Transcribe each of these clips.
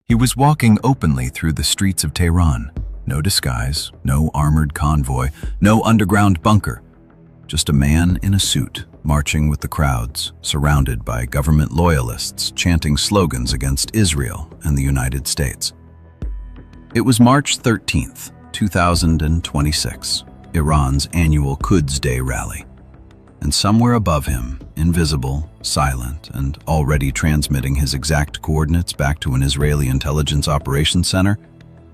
He was walking openly through the streets of Tehran. No disguise, no armored convoy, no underground bunker. Just a man in a suit, marching with the crowds, surrounded by government loyalists chanting slogans against Israel and the United States. It was March 13th, 2026, Iran's annual Quds Day rally. And somewhere above him, invisible, silent, and already transmitting his exact coordinates back to an Israeli intelligence operations center,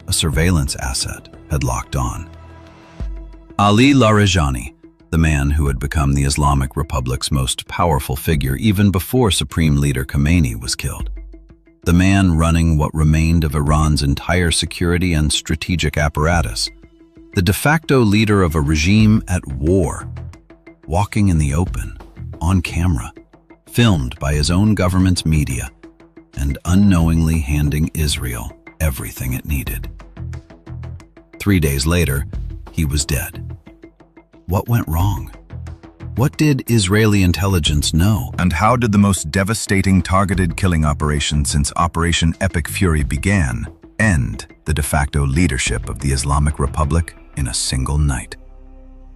a surveillance asset had locked on. Ali Larijani, the man who had become the Islamic Republic's most powerful figure even before Supreme Leader Khamenei was killed. The man running what remained of Iran's entire security and strategic apparatus. The de facto leader of a regime at war, walking in the open, on camera, filmed by his own government's media, and unknowingly handing Israel everything it needed. 3 days later, he was dead. What went wrong? What did Israeli intelligence know? And how did the most devastating targeted killing operation since Operation Epic Fury began end the de facto leadership of the Islamic Republic in a single night?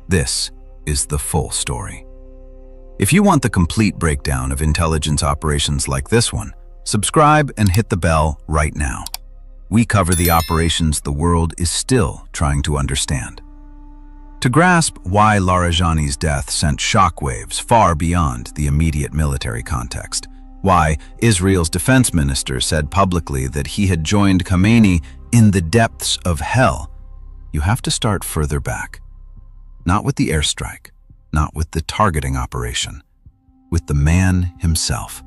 This is the full story. If you want the complete breakdown of intelligence operations like this one, subscribe and hit the bell right now. We cover the operations the world is still trying to understand. To grasp why Larijani's death sent shockwaves far beyond the immediate military context, why Israel's defense minister said publicly that he had joined Khamenei in the depths of hell, you have to start further back. Not with the airstrike, not with the targeting operation, with the man himself,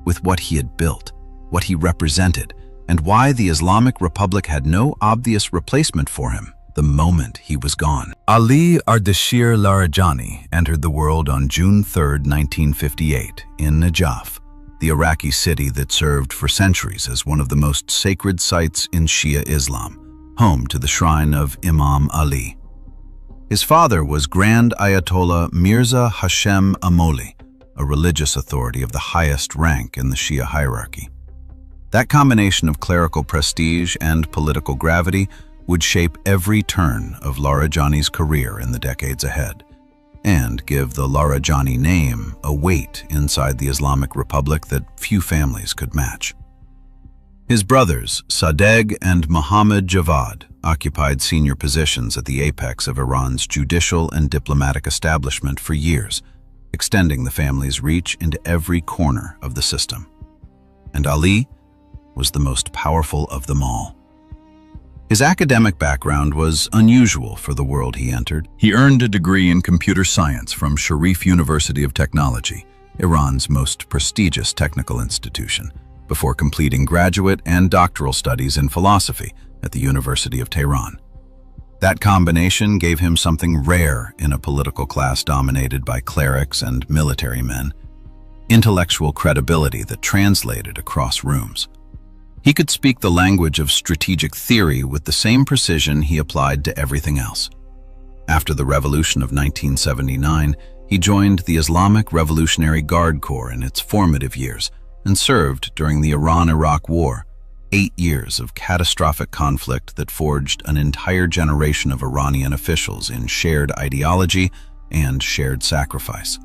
with what he had built, what he represented, and why the Islamic Republic had no obvious replacement for him the moment he was gone. Ali Ardashir Larijani entered the world on June 3, 1958, in Najaf, the Iraqi city that served for centuries as one of the most sacred sites in Shia Islam, home to the shrine of Imam Ali. His father was Grand Ayatollah Mirza Hashem Amoli, a religious authority of the highest rank in the Shia hierarchy. That combination of clerical prestige and political gravity would shape every turn of Larijani's career in the decades ahead, and give the Larijani name a weight inside the Islamic Republic that few families could match. His brothers, Sadegh and Mohammad Javad, occupied senior positions at the apex of Iran's judicial and diplomatic establishment for years, extending the family's reach into every corner of the system. And Ali was the most powerful of them all. His academic background was unusual for the world he entered. He earned a degree in computer science from Sharif University of Technology, Iran's most prestigious technical institution, before completing graduate and doctoral studies in philosophy at the University of Tehran. That combination gave him something rare in a political class dominated by clerics and military men: intellectual credibility that translated across rooms. He could speak the language of strategic theory with the same precision he applied to everything else. After the revolution of 1979, he joined the Islamic Revolutionary Guard Corps in its formative years and served during the Iran-Iraq War, 8 years of catastrophic conflict that forged an entire generation of Iranian officials in shared ideology and shared sacrifice.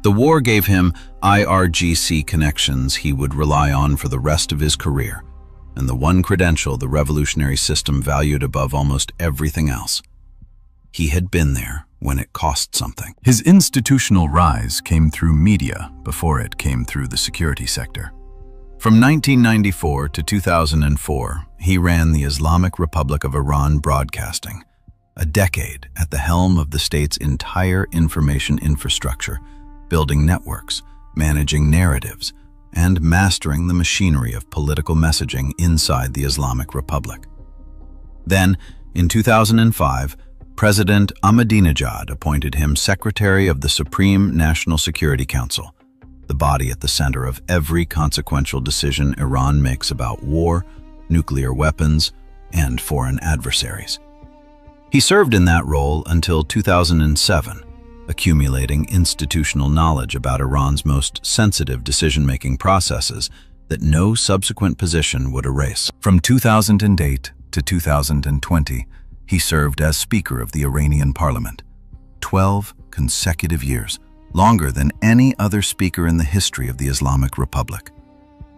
The war gave him IRGC connections he would rely on for the rest of his career, and the one credential the revolutionary system valued above almost everything else: he had been there when it cost something. His institutional rise came through media before it came through the security sector. From 1994 to 2004, he ran the Islamic Republic of Iran Broadcasting, a decade at the helm of the state's entire information infrastructure, building networks, managing narratives, and mastering the machinery of political messaging inside the Islamic Republic. Then, in 2005, President Ahmadinejad appointed him Secretary of the Supreme National Security Council, the body at the center of every consequential decision Iran makes about war, nuclear weapons, and foreign adversaries. He served in that role until 2007, accumulating institutional knowledge about Iran's most sensitive decision-making processes that no subsequent position would erase. From 2008 to 2020, he served as Speaker of the Iranian Parliament. 12 consecutive years, longer than any other speaker in the history of the Islamic Republic.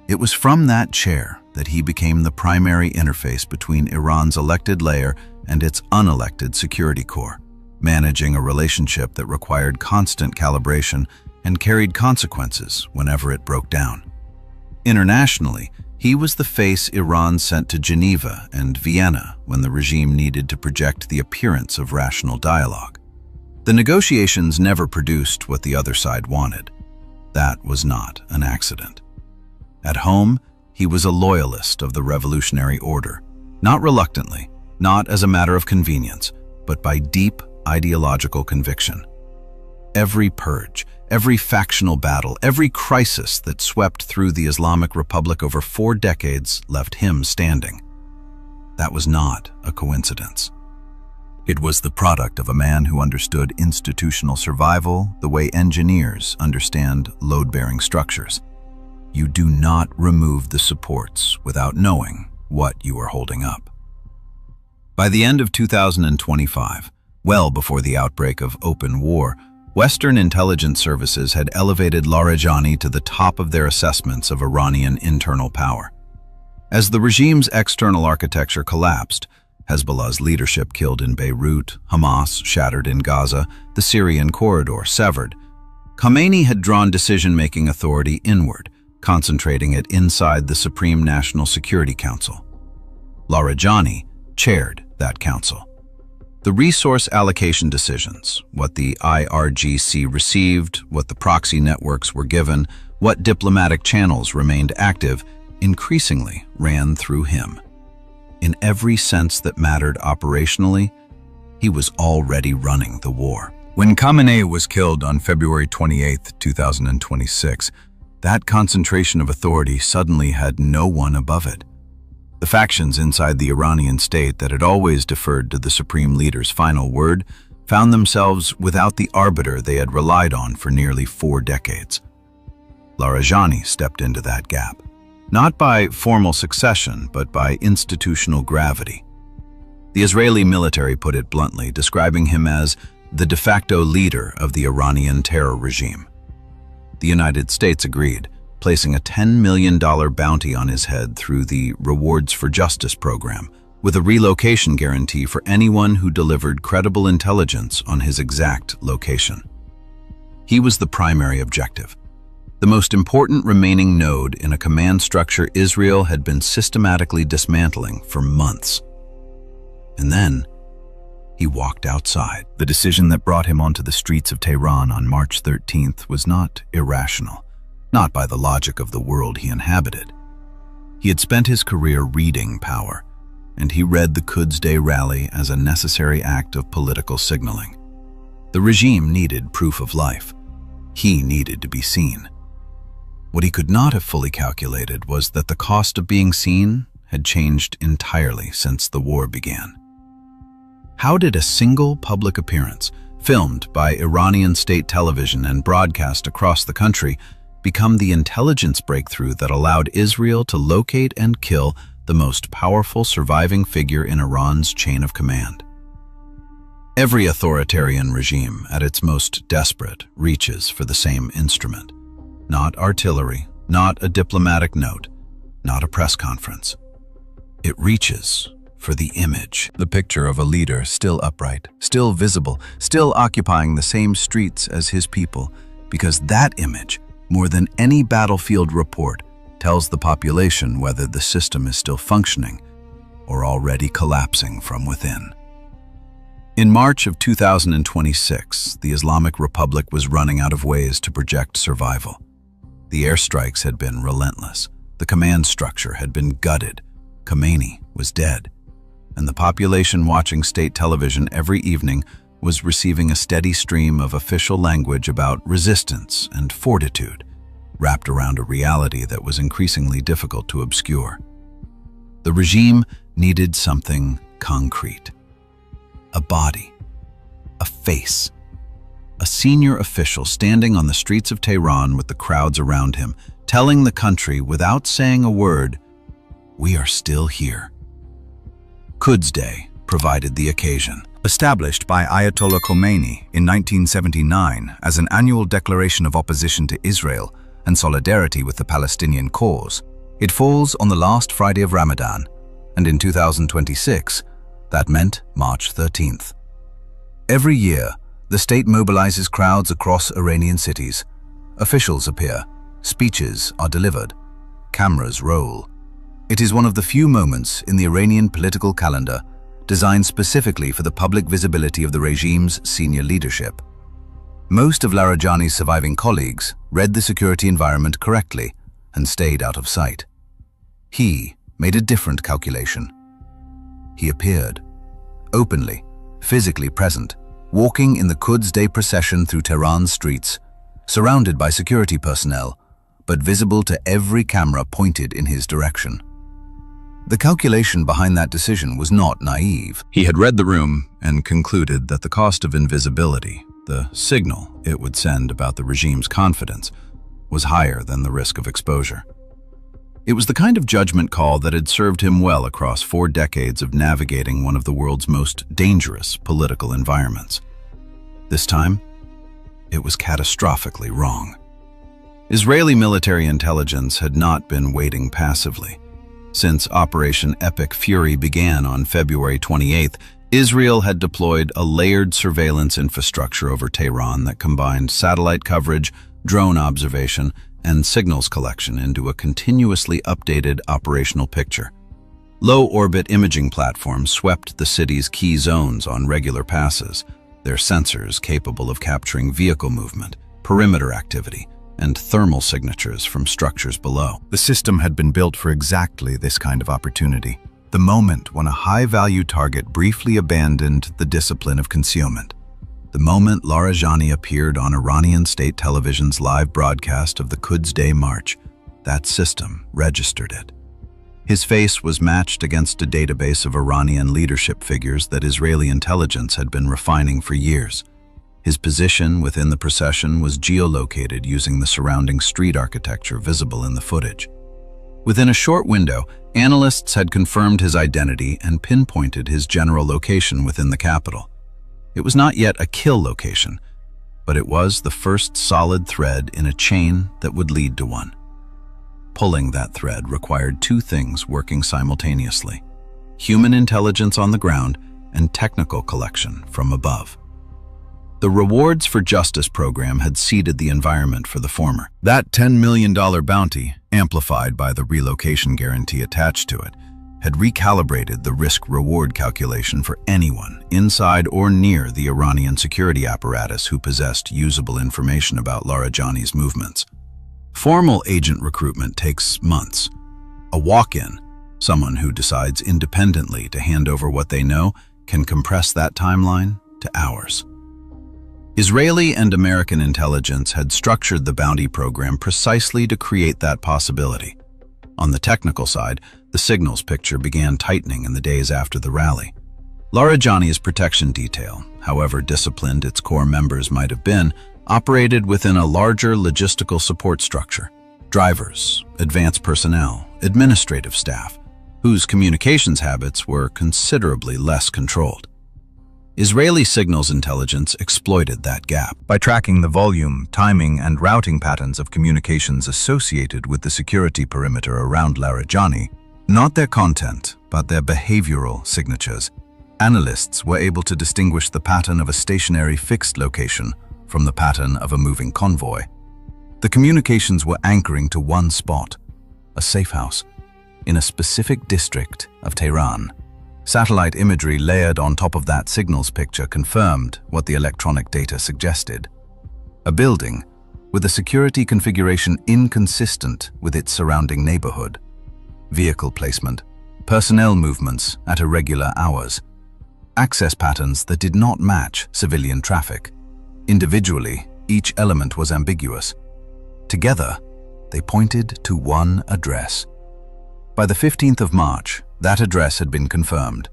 It was from that chair that he became the primary interface between Iran's elected layer and its unelected security corps, managing a relationship that required constant calibration and carried consequences whenever it broke down. Internationally, he was the face Iran sent to Geneva and Vienna when the regime needed to project the appearance of rational dialogue. The negotiations never produced what the other side wanted. That was not an accident. At home, he was a loyalist of the revolutionary order, not reluctantly, not as a matter of convenience, but by deep ideological conviction. Every purge, every factional battle, every crisis that swept through the Islamic Republic over 4 decades left him standing. That was not a coincidence. It was the product of a man who understood institutional survival the way engineers understand load-bearing structures. You do not remove the supports without knowing what you are holding up. By the end of 2025, well before the outbreak of open war, Western intelligence services had elevated لاریجانی to the top of their assessments of Iranian internal power. As the regime's external architecture collapsed, Hezbollah's leadership killed in Beirut, Hamas shattered in Gaza, the Syrian corridor severed, Khamenei had drawn decision-making authority inward, concentrating it inside the Supreme National Security Council. لاریجانی chaired that council. The resource allocation decisions, what the IRGC received, what the proxy networks were given, what diplomatic channels remained active, increasingly ran through him. In every sense that mattered operationally, he was already running the war. When Khamenei was killed on February 28, 2026, that concentration of authority suddenly had no one above it. The factions inside the Iranian state that had always deferred to the supreme leader's final word found themselves without the arbiter they had relied on for nearly 4 decades. لاریجانی stepped into that gap, not by formal succession, but by institutional gravity. The Israeli military put it bluntly, describing him as the de facto leader of the Iranian terror regime. The United States agreed, placing a $10 million bounty on his head through the Rewards for Justice program, with a relocation guarantee for anyone who delivered credible intelligence on his exact location. He was the primary objective, the most important remaining node in a command structure Israel had been systematically dismantling for months. And then, he walked outside. The decision that brought him onto the streets of Tehran on March 13th was not irrational, not by the logic of the world he inhabited. He had spent his career reading power, and he read the Quds Day rally as a necessary act of political signaling. The regime needed proof of life. He needed to be seen. What he could not have fully calculated was that the cost of being seen had changed entirely since the war began. How did a single public appearance, filmed by Iranian state television and broadcast across the country, become the intelligence breakthrough that allowed Israel to locate and kill the most powerful surviving figure in Iran's chain of command? Every authoritarian regime, at its most desperate, reaches for the same instrument. Not artillery, not a diplomatic note, not a press conference. It reaches for the image, the picture of a leader still upright, still visible, still occupying the same streets as his people, because that image, more than any battlefield report, tells the population whether the system is still functioning or already collapsing from within. In March of 2026, the Islamic Republic was running out of ways to project survival. The airstrikes had been relentless. The command structure had been gutted. Khamenei was dead. And the population watching state television every evening was receiving a steady stream of official language about resistance and fortitude, wrapped around a reality that was increasingly difficult to obscure. The regime needed something concrete. A body, a face, a senior official standing on the streets of Tehran with the crowds around him, telling the country without saying a word, "We are still here." Quds Day provided the occasion. Established by Ayatollah Khomeini in 1979 as an annual declaration of opposition to Israel and solidarity with the Palestinian cause, it falls on the last Friday of Ramadan, and in 2026, that meant March 13th. Every year, the state mobilizes crowds across Iranian cities. Officials appear, speeches are delivered, cameras roll. It is one of the few moments in the Iranian political calendar designed specifically for the public visibility of the regime's senior leadership. Most of Larijani's surviving colleagues read the security environment correctly and stayed out of sight. He made a different calculation. He appeared, openly, physically present, walking in the Quds Day procession through Tehran's streets, surrounded by security personnel, but visible to every camera pointed in his direction. The calculation behind that decision was not naive. He had read the room and concluded that the cost of invisibility, the signal it would send about the regime's confidence, was higher than the risk of exposure. It was the kind of judgment call that had served him well across 4 decades of navigating one of the world's most dangerous political environments. This time, it was catastrophically wrong. Israeli military intelligence had not been waiting passively. Since Operation Epic Fury began on February 28th, Israel had deployed a layered surveillance infrastructure over Tehran that combined satellite coverage, drone observation, and signals collection into a continuously updated operational picture. Low-orbit imaging platforms swept the city's key zones on regular passes, their sensors capable of capturing vehicle movement, perimeter activity, and thermal signatures from structures below. The system had been built for exactly this kind of opportunity, the moment when a high-value target briefly abandoned the discipline of concealment. The moment Larijani appeared on Iranian state television's live broadcast of the Quds Day March, that system registered it. His face was matched against a database of Iranian leadership figures that Israeli intelligence had been refining for years. His position within the procession was geolocated using the surrounding street architecture visible in the footage. Within a short window, analysts had confirmed his identity and pinpointed his general location within the capital. It was not yet a kill location, but it was the first solid thread in a chain that would lead to one. Pulling that thread required 2 things working simultaneously: human intelligence on the ground and technical collection from above. The Rewards for Justice program had seeded the environment for the former. That $10 million bounty, amplified by the relocation guarantee attached to it, had recalibrated the risk-reward calculation for anyone inside or near the Iranian security apparatus who possessed usable information about Larijani's movements. Formal agent recruitment takes months. A walk-in, someone who decides independently to hand over what they know, can compress that timeline to hours. Israeli and American intelligence had structured the bounty program precisely to create that possibility. On the technical side, the signals picture began tightening in the days after the rally. Larijani's protection detail, however disciplined its core members might have been, operated within a larger logistical support structure. Drivers, advanced personnel, administrative staff, whose communications habits were considerably less controlled. Israeli signals intelligence exploited that gap. By tracking the volume, timing, and routing patterns of communications associated with the security perimeter around Larijani, not their content, but their behavioral signatures, analysts were able to distinguish the pattern of a stationary fixed location from the pattern of a moving convoy. The communications were anchoring to one spot, a safe house, in a specific district of Tehran. Satellite imagery layered on top of that signals picture confirmed what the electronic data suggested. A building with a security configuration inconsistent with its surrounding neighborhood. Vehicle placement, personnel movements at irregular hours, access patterns that did not match civilian traffic. Individually, each element was ambiguous. Together, they pointed to one address. By the 15th of March, that address had been confirmed.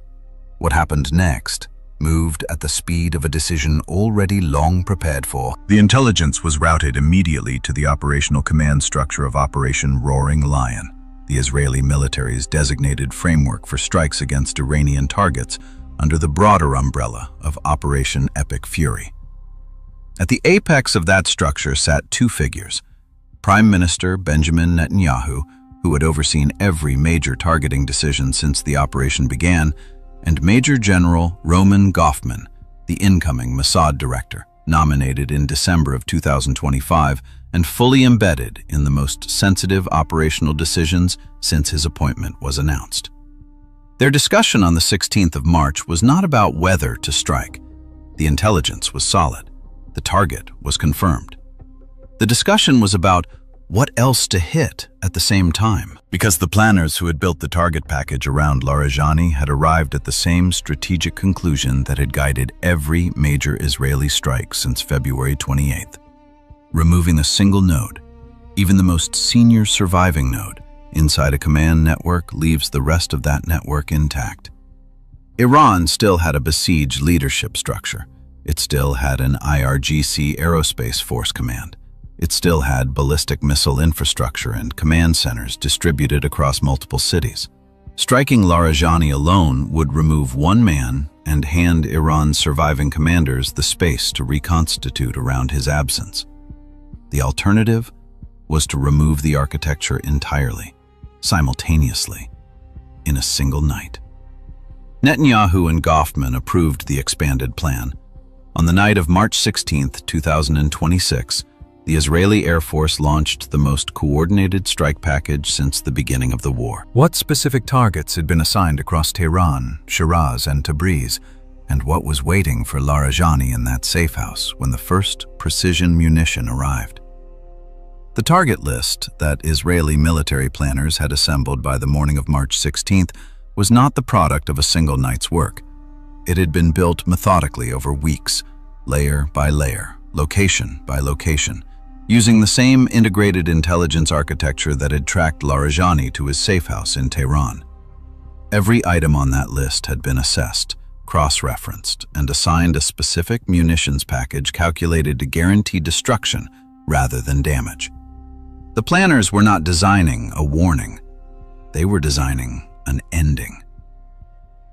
What happened next moved at the speed of a decision already long prepared for. The intelligence was routed immediately to the operational command structure of Operation Roaring Lion, the Israeli military's designated framework for strikes against Iranian targets under the broader umbrella of Operation Epic Fury. At the apex of that structure sat two figures: Prime Minister Benjamin Netanyahu, who had overseen every major targeting decision since the operation began, and Major General Roman Goffman, the incoming Mossad director, nominated in December of 2025 and fully embedded in the most sensitive operational decisions since his appointment was announced. Their discussion on the 16th of March was not about whether to strike. The intelligence was solid. The target was confirmed. The discussion was about what else to hit at the same time, because the planners who had built the target package around لاریجانی had arrived at the same strategic conclusion that had guided every major Israeli strike since February 28th. Removing a single node, even the most senior surviving node, inside a command network leaves the rest of that network intact. Iran still had a besieged leadership structure. It still had an IRGC Aerospace Force Command. It still had ballistic missile infrastructure and command centers distributed across multiple cities. Striking لاریجانی alone would remove one man and hand Iran's surviving commanders the space to reconstitute around his absence. The alternative was to remove the architecture entirely, simultaneously, in a single night. Netanyahu and Goffman approved the expanded plan. On the night of March 16, 2026, the Israeli Air Force launched the most coordinated strike package since the beginning of the war. What specific targets had been assigned across Tehran, Shiraz, and Tabriz, and what was waiting for لاریجانی in that safe house when the first precision munition arrived? The target list that Israeli military planners had assembled by the morning of March 16th was not the product of a single night's work. It had been built methodically over weeks, layer by layer, location by location, using the same integrated intelligence architecture that had tracked لاریجانی to his safe house in Tehran. Every item on that list had been assessed, cross-referenced, and assigned a specific munitions package calculated to guarantee destruction rather than damage. The planners were not designing a warning. They were designing an ending.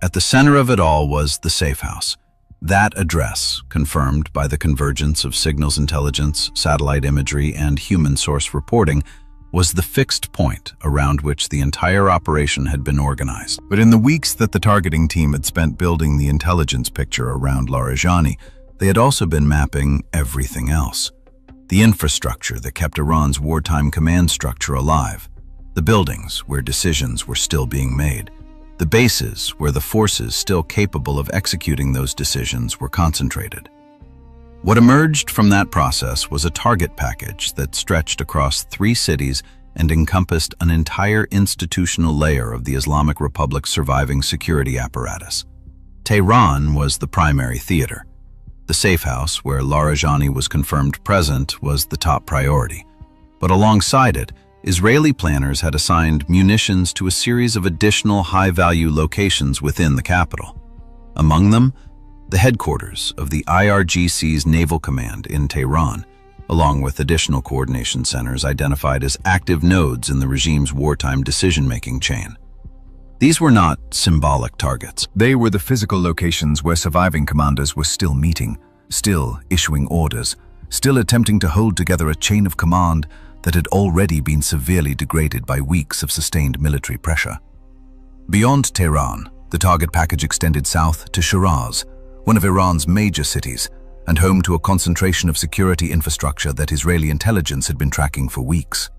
At the center of it all was the safe house. That address, confirmed by the convergence of signals intelligence, satellite imagery, and human source reporting, was the fixed point around which the entire operation had been organized. But in the weeks that the targeting team had spent building the intelligence picture around لاریجانی, they had also been mapping everything else. The infrastructure that kept Iran's wartime command structure alive, the buildings where decisions were still being made, the bases where the forces still capable of executing those decisions were concentrated. What emerged from that process was a target package that stretched across 3 cities and encompassed an entire institutional layer of the Islamic Republic's surviving security apparatus. Tehran was the primary theater. The safe house, where لاریجانی was confirmed present, was the top priority. But alongside it, Israeli planners had assigned munitions to a series of additional high-value locations within the capital. Among them, the headquarters of the IRGC's Naval Command in Tehran, along with additional coordination centers identified as active nodes in the regime's wartime decision-making chain. These were not symbolic targets. They were the physical locations where surviving commanders were still meeting, still issuing orders, still attempting to hold together a chain of command that had already been severely degraded by weeks of sustained military pressure. Beyond Tehran, the target package extended south to Shiraz, one of Iran's major cities, and home to a concentration of security infrastructure that Israeli intelligence had been tracking for weeks.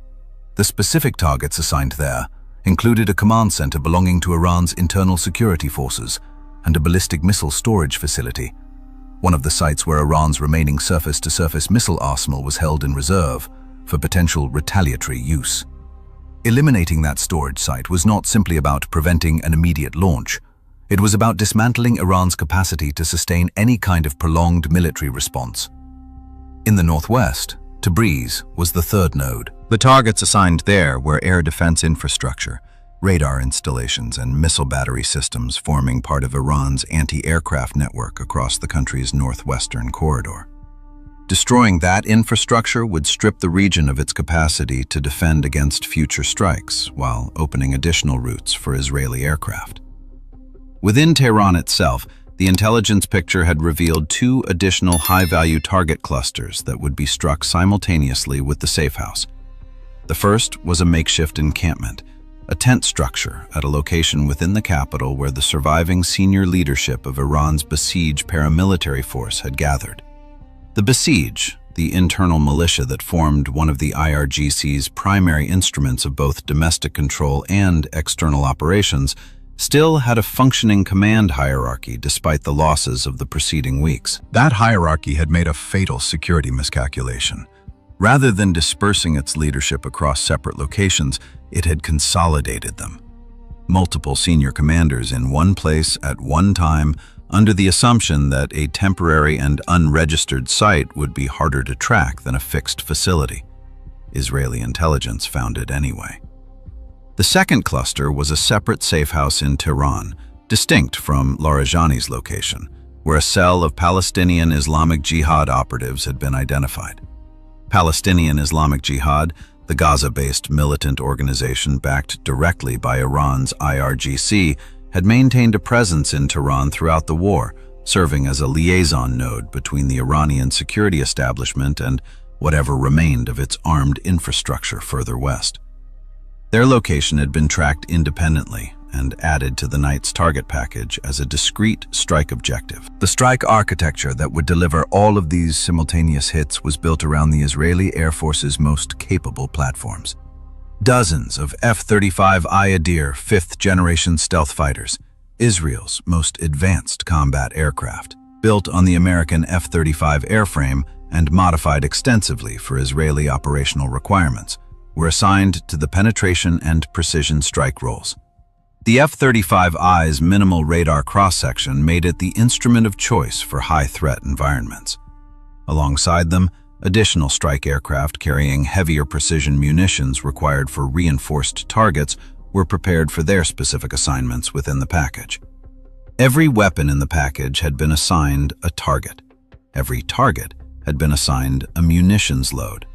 The specific targets assigned there included a command center belonging to Iran's internal security forces and a ballistic missile storage facility, one of the sites where Iran's remaining surface-to-surface missile arsenal was held in reserve for potential retaliatory use. Eliminating that storage site was not simply about preventing an immediate launch. It was about dismantling Iran's capacity to sustain any kind of prolonged military response. In the northwest, Tabriz was the third node. The targets assigned there were air defense infrastructure, radar installations and missile battery systems forming part of Iran's anti-aircraft network across the country's northwestern corridor. Destroying that infrastructure would strip the region of its capacity to defend against future strikes, while opening additional routes for Israeli aircraft. Within Tehran itself, the intelligence picture had revealed 2 additional high-value target clusters that would be struck simultaneously with the safe house. The first was a makeshift encampment, a tent structure at a location within the capital where the surviving senior leadership of Iran's Basij paramilitary force had gathered. The Basij, the internal militia that formed one of the IRGC's primary instruments of both domestic control and external operations, still had a functioning command hierarchy despite the losses of the preceding weeks. That hierarchy had made a fatal security miscalculation. Rather than dispersing its leadership across separate locations, it had consolidated them. Multiple senior commanders in one place at one time, under the assumption that a temporary and unregistered site would be harder to track than a fixed facility. Israeli intelligence found it anyway. The second cluster was a separate safe house in Tehran, distinct from Larijani's location, where a cell of Palestinian Islamic Jihad operatives had been identified. Palestinian Islamic Jihad, the Gaza-based militant organization backed directly by Iran's IRGC, had maintained a presence in Tehran throughout the war, serving as a liaison node between the Iranian security establishment and whatever remained of its armed infrastructure further west. Their location had been tracked independently and added to the night's target package as a discrete strike objective. The strike architecture that would deliver all of these simultaneous hits was built around the Israeli Air Force's most capable platforms. Dozens of F-35I Adir 5th-generation stealth fighters, Israel's most advanced combat aircraft, built on the American F-35 airframe and modified extensively for Israeli operational requirements, were assigned to the penetration and precision strike roles. The F-35I's minimal radar cross-section made it the instrument of choice for high-threat environments. Alongside them, additional strike aircraft carrying heavier precision munitions required for reinforced targets were prepared for their specific assignments within the package. Every weapon in the package had been assigned a target. Every target had been assigned a munitions load.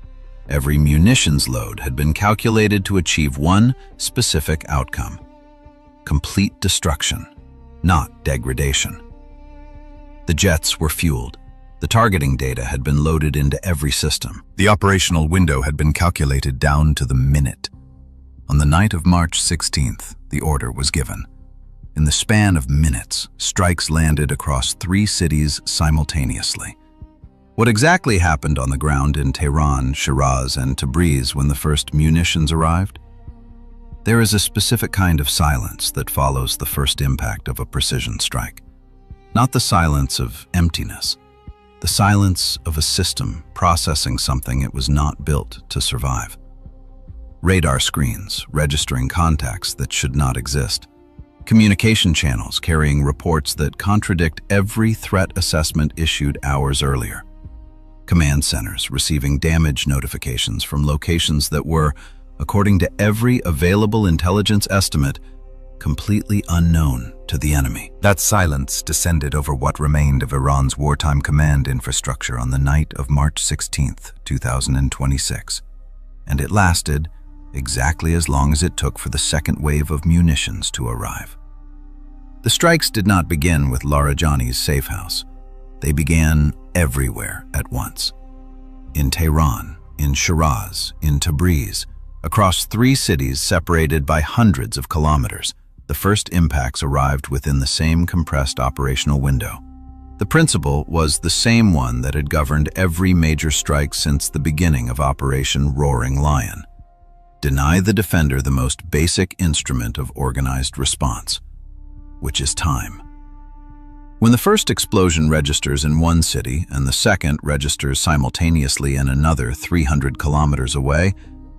Every munitions load had been calculated to achieve one specific outcome: complete destruction, not degradation. The jets were fueled. The targeting data had been loaded into every system. The operational window had been calculated down to the minute. On the night of March 16th, the order was given. In the span of minutes, strikes landed across 3 cities simultaneously. What exactly happened on the ground in Tehran, Shiraz, and Tabriz when the first munitions arrived? There is a specific kind of silence that follows the first impact of a precision strike. Not the silence of emptiness, the silence of a system processing something it was not built to survive. Radar screens registering contacts that should not exist. Communication channels carrying reports that contradict every threat assessment issued hours earlier. Command centers receiving damage notifications from locations that were, according to every available intelligence estimate, completely unknown to the enemy. That silence descended over what remained of Iran's wartime command infrastructure on the night of March 16, 2026, and it lasted exactly as long as it took for the second wave of munitions to arrive. The strikes did not begin with Larijani's safe house. They began everywhere at once. In Tehran, in Shiraz, in Tabriz, across 3 cities separated by hundreds of kilometers, the first impacts arrived within the same compressed operational window. The principle was the same one that had governed every major strike since the beginning of Operation Roaring Lion. Deny the defender the most basic instrument of organized response, which is time. When the first explosion registers in one city and the second registers simultaneously in another 300 kilometers away,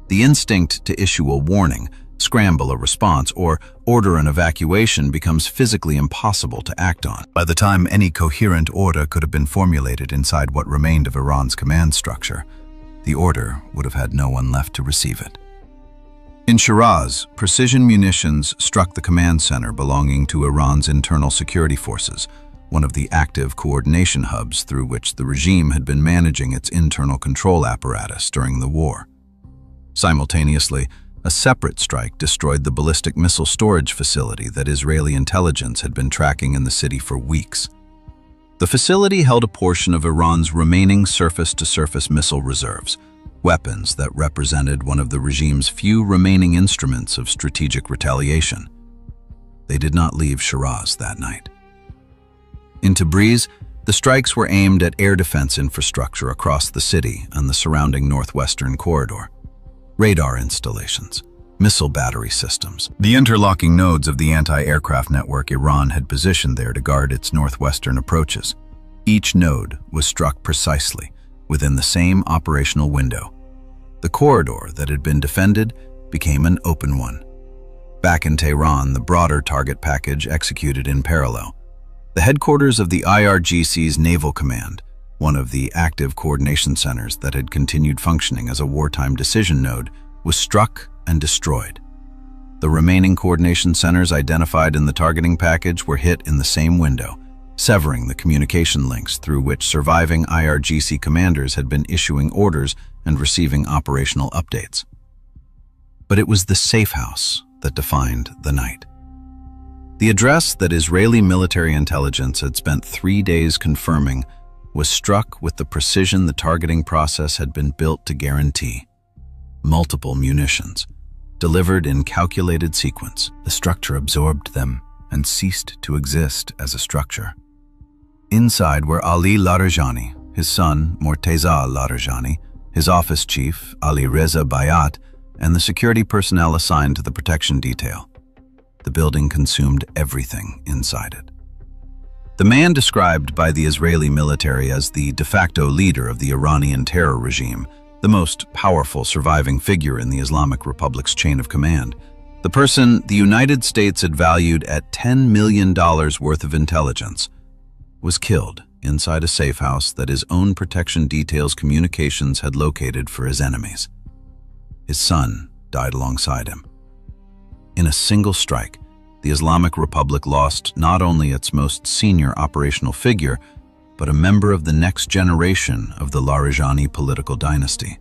the instinct to issue a warning, scramble a response, or order an evacuation becomes physically impossible to act on. By the time any coherent order could have been formulated inside what remained of Iran's command structure, the order would have had no one left to receive it. In Shiraz, precision munitions struck the command center belonging to Iran's internal security forces, one of the active coordination hubs through which the regime had been managing its internal control apparatus during the war. Simultaneously, a separate strike destroyed the ballistic missile storage facility that Israeli intelligence had been tracking in the city for weeks. The facility held a portion of Iran's remaining surface-to-surface missile reserves, weapons that represented one of the regime's few remaining instruments of strategic retaliation. They did not leave Shiraz that night. In Tabriz, the strikes were aimed at air defense infrastructure across the city and the surrounding northwestern corridor. Radar installations, missile battery systems, the interlocking nodes of the anti-aircraft network Iran had positioned there to guard its northwestern approaches. Each node was struck precisely within the same operational window. The corridor that had been defended became an open one. Back in Tehran, the broader target package executed in parallel. The headquarters of the IRGC's Naval Command, one of the active coordination centers that had continued functioning as a wartime decision node, was struck and destroyed. The remaining coordination centers identified in the targeting package were hit in the same window, severing the communication links through which surviving IRGC commanders had been issuing orders and receiving operational updates. But it was the safe house that defined the night. The address that Israeli military intelligence had spent 3 days confirming was struck with the precision the targeting process had been built to guarantee. Multiple munitions, delivered in calculated sequence. The structure absorbed them and ceased to exist as a structure. Inside were Ali Larijani, his son Morteza Larijani, his office chief Ali Reza Bayat, and the security personnel assigned to the protection detail. The building consumed everything inside it. The man described by the Israeli military as the de facto leader of the Iranian terror regime, the most powerful surviving figure in the Islamic Republic's chain of command, the person the United States had valued at $10 million worth of intelligence, was killed inside a safe house that his own protection detail's communications had located for his enemies. His son died alongside him. In a single strike, the Islamic Republic lost not only its most senior operational figure, but a member of the next generation of the Larijani political dynasty.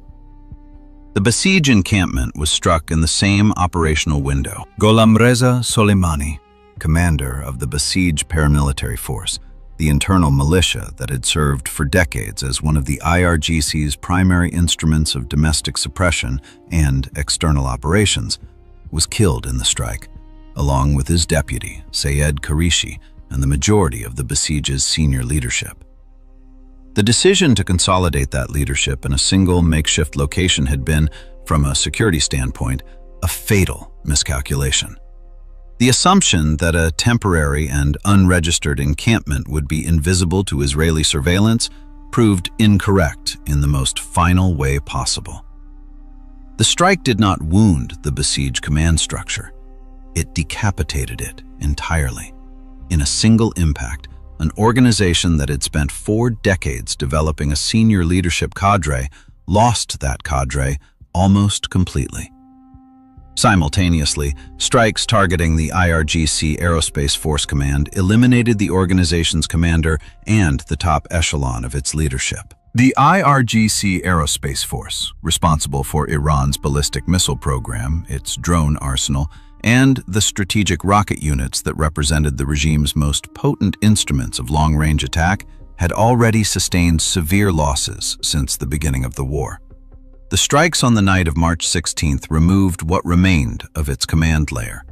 The Basij encampment was struck in the same operational window. Gholam Reza Soleimani, commander of the Basij paramilitary force, the internal militia that had served for decades as one of the IRGC's primary instruments of domestic suppression and external operations, was killed in the strike, along with his deputy, Sayed Karishi, and the majority of the Basij's senior leadership. The decision to consolidate that leadership in a single makeshift location had been, from a security standpoint, a fatal miscalculation. The assumption that a temporary and unregistered encampment would be invisible to Israeli surveillance proved incorrect in the most final way possible. The strike did not wound the Basij command structure. It decapitated it entirely. In a single impact, an organization that had spent 4 decades developing a senior leadership cadre lost that cadre almost completely. Simultaneously, strikes targeting the IRGC Aerospace Force Command eliminated the organization's commander and the top echelon of its leadership. The IRGC Aerospace Force, responsible for Iran's ballistic missile program, its drone arsenal, and the strategic rocket units that represented the regime's most potent instruments of long-range attack, had already sustained severe losses since the beginning of the war. The strikes on the night of March 16th removed what remained of its command layer.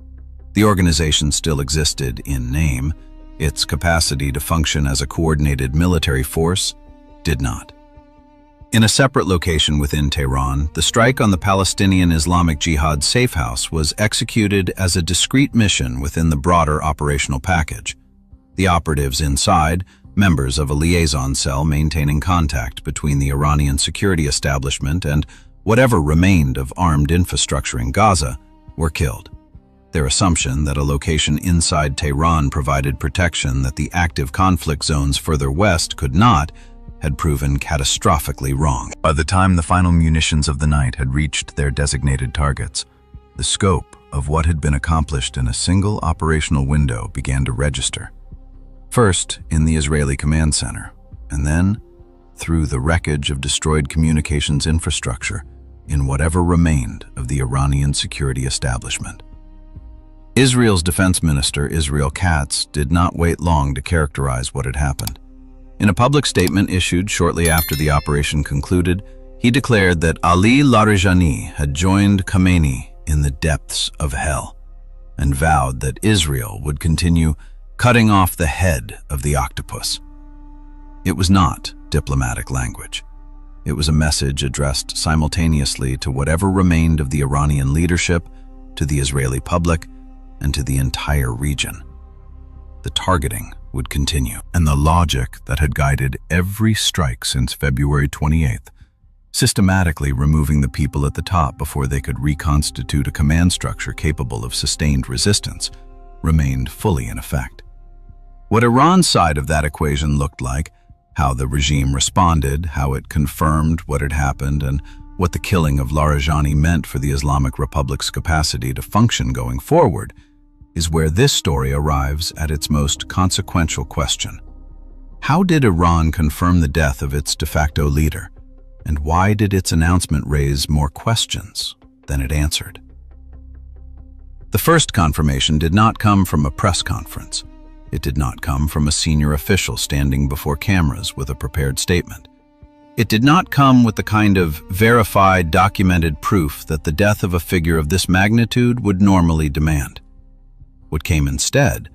The organization still existed in name. Its capacity to function as a coordinated military force did not. In a separate location within Tehran, the strike on the Palestinian Islamic Jihad safe house was executed as a discrete mission within the broader operational package. The operatives inside, members of a liaison cell maintaining contact between the Iranian security establishment and whatever remained of armed infrastructure in Gaza, were killed. Their assumption that a location inside Tehran provided protection that the active conflict zones further west could not had proven catastrophically wrong. By the time the final munitions of the night had reached their designated targets, The scope of what had been accomplished in a single operational window began to register. First in the Israeli command center, and then through the wreckage of destroyed communications infrastructure in whatever remained of the Iranian security establishment. Israel's defense minister, Israel Katz, did not wait long to characterize what had happened. In a public statement issued shortly after the operation concluded, he declared that Ali Larijani had joined Khamenei in the depths of hell, and vowed that Israel would continue cutting off the head of the octopus. It was not diplomatic language. It was a message addressed simultaneously to whatever remained of the Iranian leadership, to the Israeli public, and to the entire region. The targeting would continue, and the logic that had guided every strike since February 28th, systematically removing the people at the top before they could reconstitute a command structure capable of sustained resistance, remained fully in effect. What Iran's side of that equation looked like, how the regime responded, how it confirmed what had happened, and what the killing of Larijani meant for the Islamic Republic's capacity to function going forward, is where this story arrives at its most consequential question. How did Iran confirm the death of its de facto leader, and why did its announcement raise more questions than it answered? The first confirmation did not come from a press conference. It did not come from a senior official standing before cameras with a prepared statement. It did not come with the kind of verified, documented proof that the death of a figure of this magnitude would normally demand. What came instead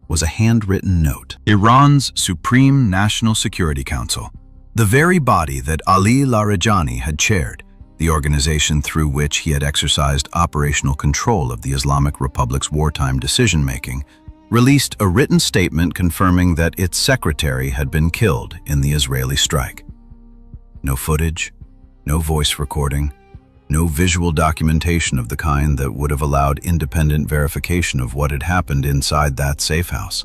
was a handwritten note. Iran's Supreme National Security Council, the very body that Ali Larijani had chaired, the organization through which he had exercised operational control of the Islamic Republic's wartime decision-making, released a written statement confirming that its secretary had been killed in the Israeli strike. No footage, no voice recording, no visual documentation of the kind that would have allowed independent verification of what had happened inside that safe house.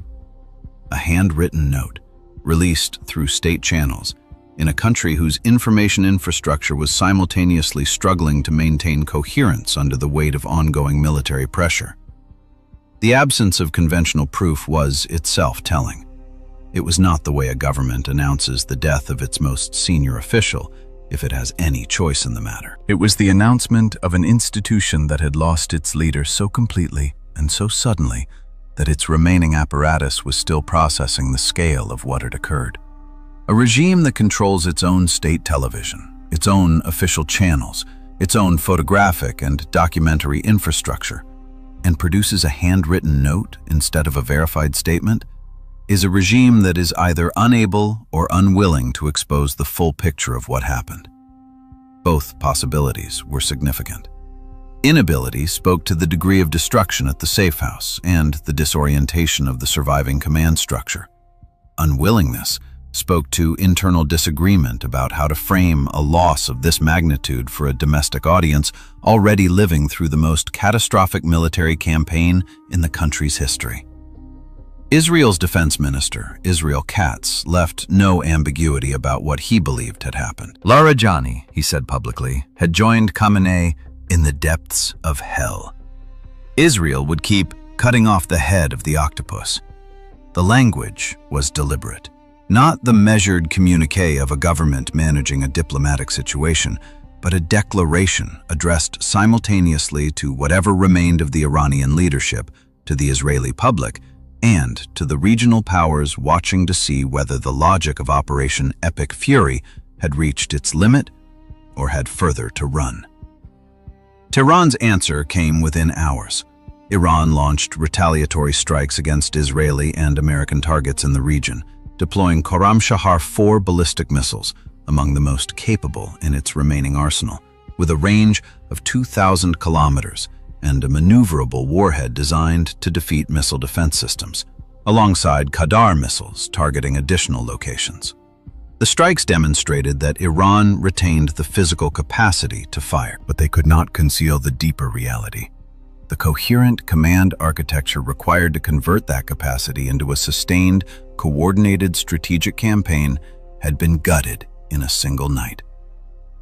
A handwritten note, released through state channels, in a country whose information infrastructure was simultaneously struggling to maintain coherence under the weight of ongoing military pressure. The absence of conventional proof was itself telling. It was not the way a government announces the death of its most senior official, if it has any choice in the matter. It was the announcement of an institution that had lost its leader so completely and so suddenly that its remaining apparatus was still processing the scale of what had occurred. A regime that controls its own state television, its own official channels, its own photographic and documentary infrastructure, and produces a handwritten note instead of a verified statement, is a regime that is either unable or unwilling to expose the full picture of what happened. Both possibilities were significant. Inability spoke to the degree of destruction at the safe house and the disorientation of the surviving command structure. Unwillingness spoke to internal disagreement about how to frame a loss of this magnitude for a domestic audience already living through the most catastrophic military campaign in the country's history. Israel's defense minister, Israel Katz, left no ambiguity about what he believed had happened. Larijani, he said publicly, had joined Khamenei in the depths of hell. Israel would keep cutting off the head of the octopus. The language was deliberate. Not the measured communiqué of a government managing a diplomatic situation, but a declaration addressed simultaneously to whatever remained of the Iranian leadership, to the Israeli public, and to the regional powers watching to see whether the logic of Operation Epic Fury had reached its limit or had further to run. Tehran's answer came within hours. Iran launched retaliatory strikes against Israeli and American targets in the region, deploying Khorramshahr 4 ballistic missiles, among the most capable in its remaining arsenal, with a range of 2,000 kilometers and a maneuverable warhead designed to defeat missile defense systems, alongside Qadar missiles targeting additional locations. The strikes demonstrated that Iran retained the physical capacity to fire, but they could not conceal the deeper reality. The coherent command architecture required to convert that capacity into a sustained, coordinated strategic campaign had been gutted in a single night.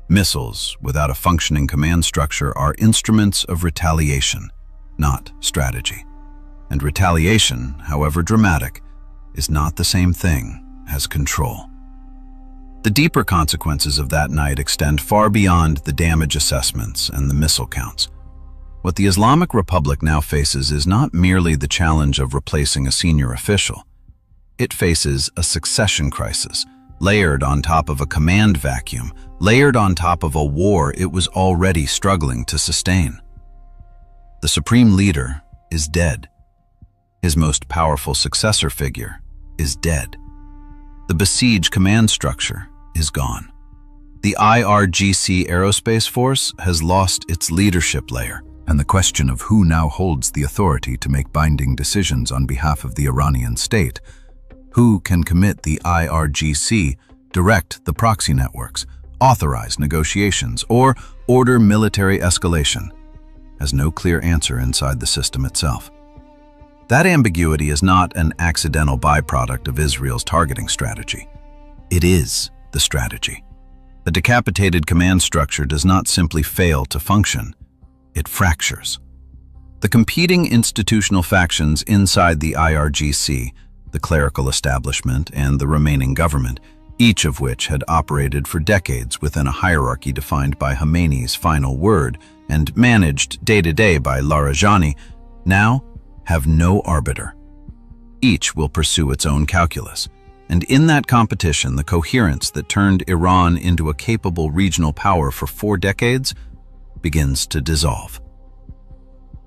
Missiles without a functioning command structure are instruments of retaliation, not strategy. And retaliation, however dramatic, is not the same thing as control. The deeper consequences of that night extend far beyond the damage assessments and the missile counts. What the Islamic Republic now faces is not merely the challenge of replacing a senior official. It faces a succession crisis, layered on top of a command vacuum, layered on top of a war it was already struggling to sustain. The supreme leader is dead. His most powerful successor figure is dead. The besieged command structure is gone. The IRGC Aerospace Force has lost its leadership layer, and the question of who now holds the authority to make binding decisions on behalf of the Iranian state, who can commit the IRGC, direct the proxy networks, authorize negotiations, or order military escalation, has no clear answer inside the system itself. That ambiguity is not an accidental byproduct of Israel's targeting strategy. It is the strategy. The decapitated command structure does not simply fail to function, it fractures. The competing institutional factions inside the IRGC, the clerical establishment and the remaining government, each of which had operated for decades within a hierarchy defined by Khomeini's final word and managed day to day by لاریجانی, now have no arbiter. Each will pursue its own calculus, and in that competition, the coherence that turned Iran into a capable regional power for 4 decades begins to dissolve.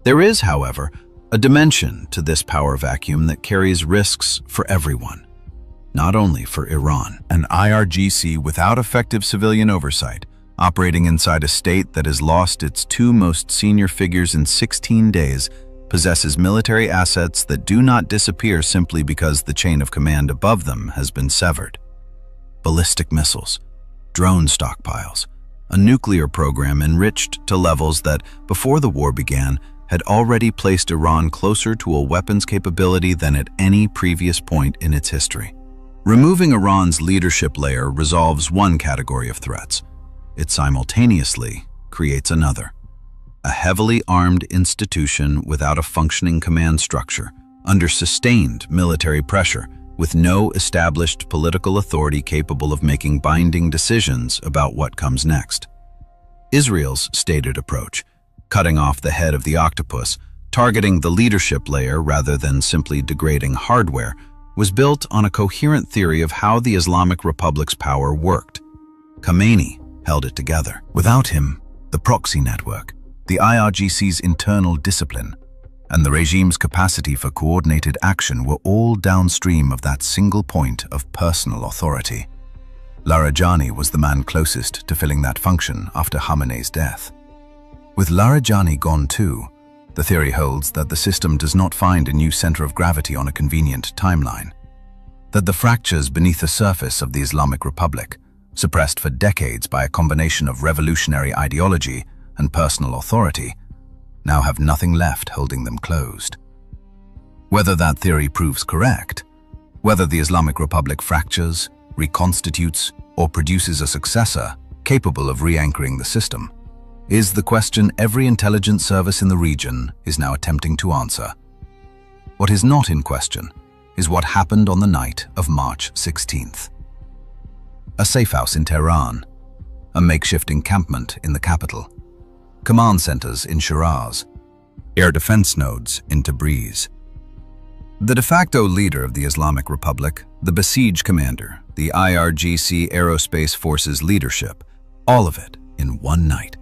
There is, however, a dimension to this power vacuum that carries risks for everyone, not only for Iran. An IRGC without effective civilian oversight, operating inside a state that has lost its 2 most senior figures in 16 days, possesses military assets that do not disappear simply because the chain of command above them has been severed. Ballistic missiles, drone stockpiles, a nuclear program enriched to levels that, before the war began, had already placed Iran closer to a weapons capability than at any previous point in its history. Removing Iran's leadership layer resolves one category of threats. It simultaneously creates another. A heavily armed institution without a functioning command structure, under sustained military pressure, with no established political authority capable of making binding decisions about what comes next. Israel's stated approach, cutting off the head of the octopus, targeting the leadership layer rather than simply degrading hardware, was built on a coherent theory of how the Islamic Republic's power worked. Khomeini held it together. Without him, the proxy network, the IRGC's internal discipline, and the regime's capacity for coordinated action were all downstream of that single point of personal authority. لاریجانی was the man closest to filling that function after Khamenei's death. With لاریجانی gone too, the theory holds that the system does not find a new center of gravity on a convenient timeline, that the fractures beneath the surface of the Islamic Republic, suppressed for decades by a combination of revolutionary ideology and personal authority, now have nothing left holding them closed. Whether that theory proves correct, whether the Islamic Republic fractures, reconstitutes, or produces a successor capable of re-anchoring the system, is the question every intelligence service in the region is now attempting to answer. What is not in question is what happened on the night of March 16th. A safe house in Tehran, a makeshift encampment in the capital, command centers in Shiraz, air defense nodes in Tabriz. The de facto leader of the Islamic Republic, the besieged commander, the IRGC Aerospace Forces leadership, all of it in one night.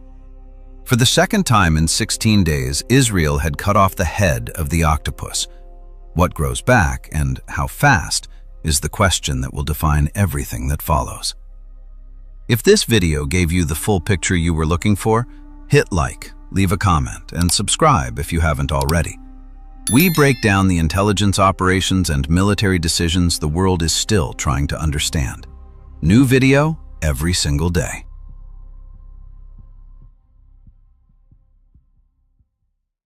For the second time in 16 days, Israel had cut off the head of the octopus. What grows back, and how fast, is the question that will define everything that follows. If this video gave you the full picture you were looking for, hit like, leave a comment, and subscribe if you haven't already. We break down the intelligence operations and military decisions the world is still trying to understand. New video every single day.